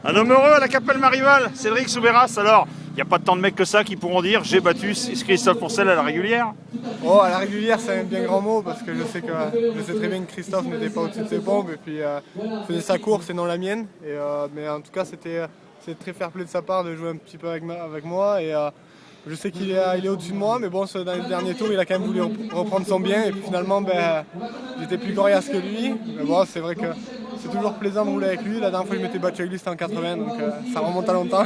Un homme heureux à la Capelle Marival, Cédric Soubeyras. Alors, il n'y a pas tant de mecs que ça qui pourront dire j'ai battu Christophe Pourcel à la régulière. Oh, à la régulière, c'est un bien grand mot parce que je sais très bien que Christophe n'était pas au-dessus de ses pompes et puis faisait sa course et non la mienne. Mais en tout cas, c'est très fair-play de sa part de jouer un petit peu avec moi et je sais qu'il est au-dessus de moi, mais bon, dans les derniers tours, il a quand même voulu reprendre son bien et puis finalement, j'étais plus coriace que lui. Mais bon, c'est vrai que c'est toujours plaisant de rouler avec lui. La dernière fois que je m'étais battu avec lui, c'était en 80, donc ça remonte à longtemps.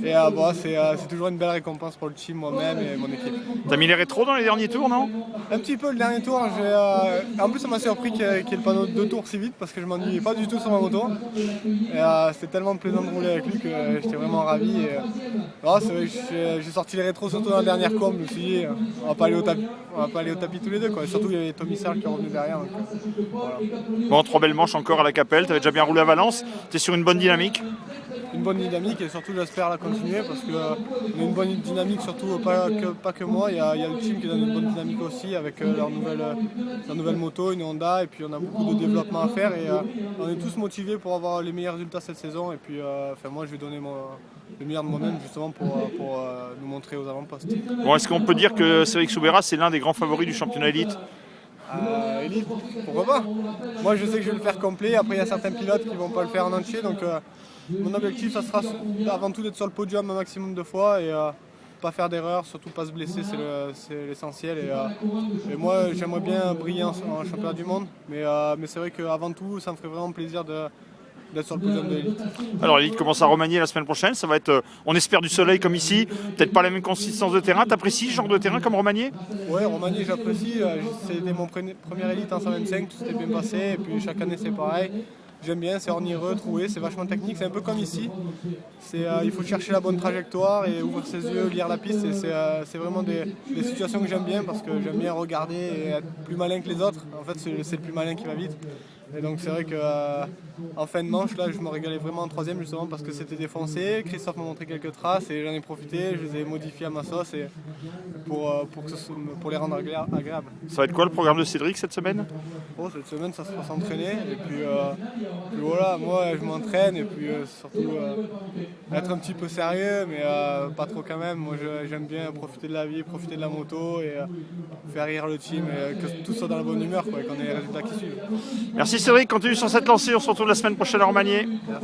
Et c'est toujours une belle récompense pour le team, moi-même et mon équipe. T'as mis les rétros dans les derniers tours, non? Un petit peu le dernier tour. En plus, ça m'a surpris qu'il y ait le panneau de 2 tours si vite parce que je m'ennuyais pas du tout sur ma moto. Et c'était tellement plaisant de rouler avec lui que j'étais vraiment ravi. C'est vrai que j'ai sorti les rétros surtout dans la dernière courbe. Je me suis dit, on va pas aller au tapis tous les deux, quoi. Surtout il y avait Tommy Serle qui est revenu derrière. Donc, voilà. Bon, 3 belles manches encore à la Capelle. T'avais déjà bien roulé à Valence. T'es sur une bonne dynamique. Une bonne dynamique et surtout j'espère la continuer parce qu'on a une bonne dynamique, surtout pas que moi, il y a le team qui donne une bonne dynamique aussi avec leur nouvelle moto, une Honda, et puis on a beaucoup de développement à faire et on est tous motivés pour avoir les meilleurs résultats cette saison et puis moi je vais donner le meilleur de moi-même justement pour nous montrer aux avant-postes. Bon, est-ce qu'on peut dire que Cédric Soubeyras c'est l'un des grands favoris du championnat élite? Élite, pourquoi pas? Moi je sais que je vais le faire complet, après il y a certains pilotes qui vont pas le faire en entier, donc mon objectif ça sera avant tout d'être sur le podium un maximum de fois et pas faire d'erreurs, surtout pas se blesser, c'est l'essentiel et moi j'aimerais bien briller en championnat du monde, mais c'est vrai qu'avant tout ça me ferait vraiment plaisir d'être sur le podium de l'élite. Alors l'élite commence à remanier la semaine prochaine, ça va être, on espère du soleil comme ici, peut-être pas la même consistance de terrain. T'apprécies ce genre de terrain comme Romagné? Ouais, Romagné j'apprécie, c'était mon première élite en 125, tout s'était bien passé et puis chaque année c'est pareil. J'aime bien, c'est ornireux, troué, c'est vachement technique, c'est un peu comme ici. Il faut chercher la bonne trajectoire et ouvrir ses yeux, lire la piste. C'est vraiment des situations que j'aime bien parce que j'aime bien regarder et être plus malin que les autres. En fait, c'est le plus malin qui va vite. Et donc c'est vrai qu'en fin de manche, là, je me régalais vraiment en troisième justement parce que c'était défoncé. Christophe m'a montré quelques traces et j'en ai profité. Je les ai modifiées à ma sauce et pour les rendre agréables. Ça va être quoi le programme de Cédric cette semaine? Cette semaine, ça sera s'entraîner. Et puis voilà, moi je m'entraîne et puis surtout être un petit peu sérieux, mais pas trop quand même. Moi j'aime bien profiter de la vie, profiter de la moto et faire rire le team et que tout soit dans la bonne humeur quoi, et qu'on ait les résultats qui suivent. Merci Cédric, continue sur cette lancée, on se retrouve la semaine prochaine à Romagné.